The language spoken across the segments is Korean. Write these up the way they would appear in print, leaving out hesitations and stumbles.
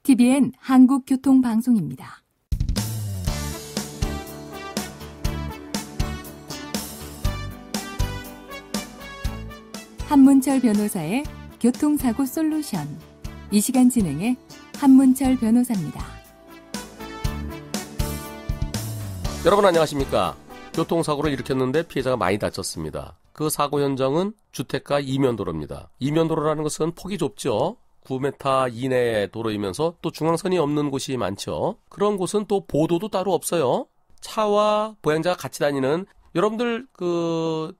TVN 한국교통방송입니다. 한문철 변호사의 교통사고 솔루션. 이 시간 진행의 한문철 변호사입니다. 여러분 안녕하십니까? 교통사고를 일으켰는데 피해자가 많이 다쳤습니다. 그 사고 현장은 주택가 이면도로입니다. 이면도로라는 것은 폭이 좁죠. 9m 이내의 도로이면서 또 중앙선이 없는 곳이 많죠. 그런 곳은 또 보도도 따로 없어요. 차와 보행자가 같이 다니는, 여러분들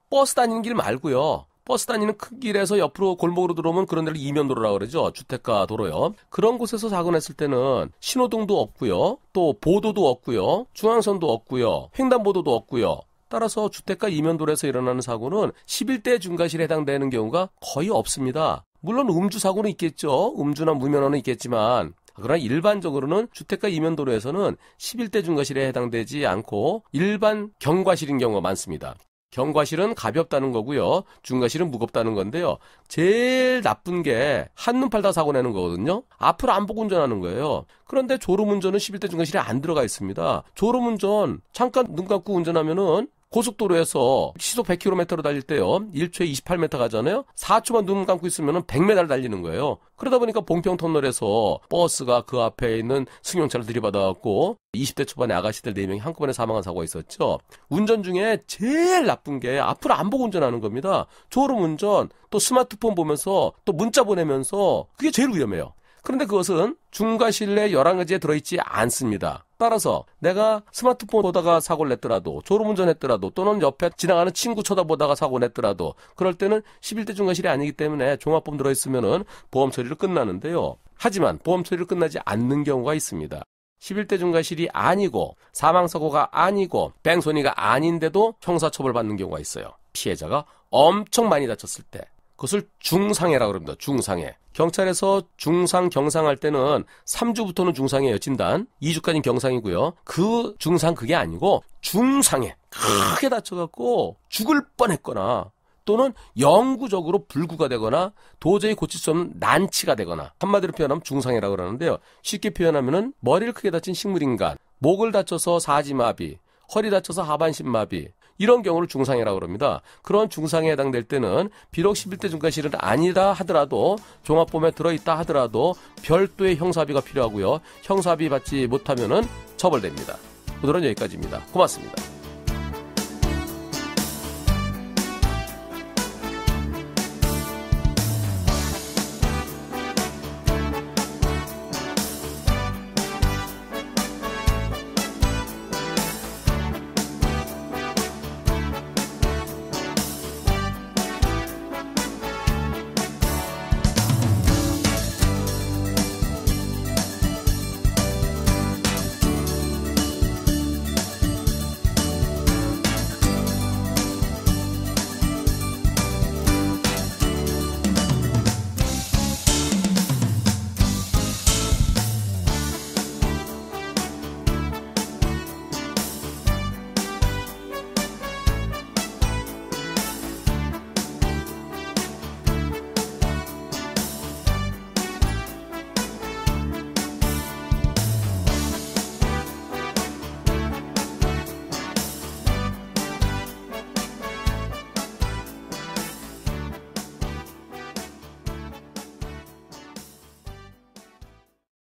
버스 다니는 길 말고요. 버스 다니는 큰 길에서 옆으로 골목으로 들어오면 그런 데를 이면도로라고 그러죠. 주택가 도로요. 그런 곳에서 사고 냈을 때는 신호등도 없고요. 또 보도도 없고요. 중앙선도 없고요. 횡단보도도 없고요. 따라서 주택가 이면도로에서 일어나는 사고는 11대 중과실에 해당되는 경우가 거의 없습니다. 물론 음주사고는 있겠죠. 음주나 무면허는 있겠지만, 그러나 일반적으로는 주택가 이면도로에서는 11대 중과실에 해당되지 않고 일반 경과실인 경우가 많습니다. 경과실은 가볍다는 거고요. 중과실은 무겁다는 건데요. 제일 나쁜 게 한눈 팔다 사고 내는 거거든요. 앞을 안 보고 운전하는 거예요. 그런데 졸음운전은 11대 중과실에 안 들어가 있습니다. 졸음운전, 잠깐 눈 감고 운전하면은 고속도로에서 시속 100km로 달릴 때요. 1초에 28m 가잖아요. 4초만 눈 감고 있으면 100m 달리는 거예요. 그러다 보니까 봉평터널에서 버스가 그 앞에 있는 승용차를 들이받아갖고 20대 초반의 아가씨들 4명이 한꺼번에 사망한 사고가 있었죠. 운전 중에 제일 나쁜 게 앞을 안 보고 운전하는 겁니다. 졸음운전, 또 스마트폰 보면서 또 문자 보내면서 그게 제일 위험해요. 그런데 그것은 중과실 내 11가지에 들어있지 않습니다. 따라서 내가 스마트폰 보다가 사고를 냈더라도, 졸음운전했더라도, 또는 옆에 지나가는 친구 쳐다보다가 사고 냈더라도 그럴 때는 11대 중과실이 아니기 때문에 종합보험 들어있으면은 보험 처리로 끝나는데요. 하지만 보험 처리로 끝나지 않는 경우가 있습니다. 11대 중과실이 아니고 사망사고가 아니고 뺑소니가 아닌데도 형사처벌 받는 경우가 있어요. 피해자가 엄청 많이 다쳤을 때. 그것을 중상해라고 합니다. 중상해. 경찰에서 중상, 경상할 때는 3주부터는 중상해요. 진단. 2주까지는 경상이고요. 그 중상 그게 아니고 중상해. 크게 다쳐갖고 죽을 뻔했거나 또는 영구적으로 불구가 되거나 도저히 고칠 수 없는 난치가 되거나, 한마디로 표현하면 중상해라고 그러는데요. 쉽게 표현하면은 머리를 크게 다친 식물인간, 목을 다쳐서 사지마비, 허리 다쳐서 하반신마비, 이런 경우를 중상해라고 합니다. 그런 중상해에 해당될 때는 비록 11대 중과실은 아니다 하더라도, 종합보험에 들어있다 하더라도 별도의 형사비가 필요하고요. 형사비 받지 못하면은 처벌됩니다. 오늘은 여기까지입니다. 고맙습니다.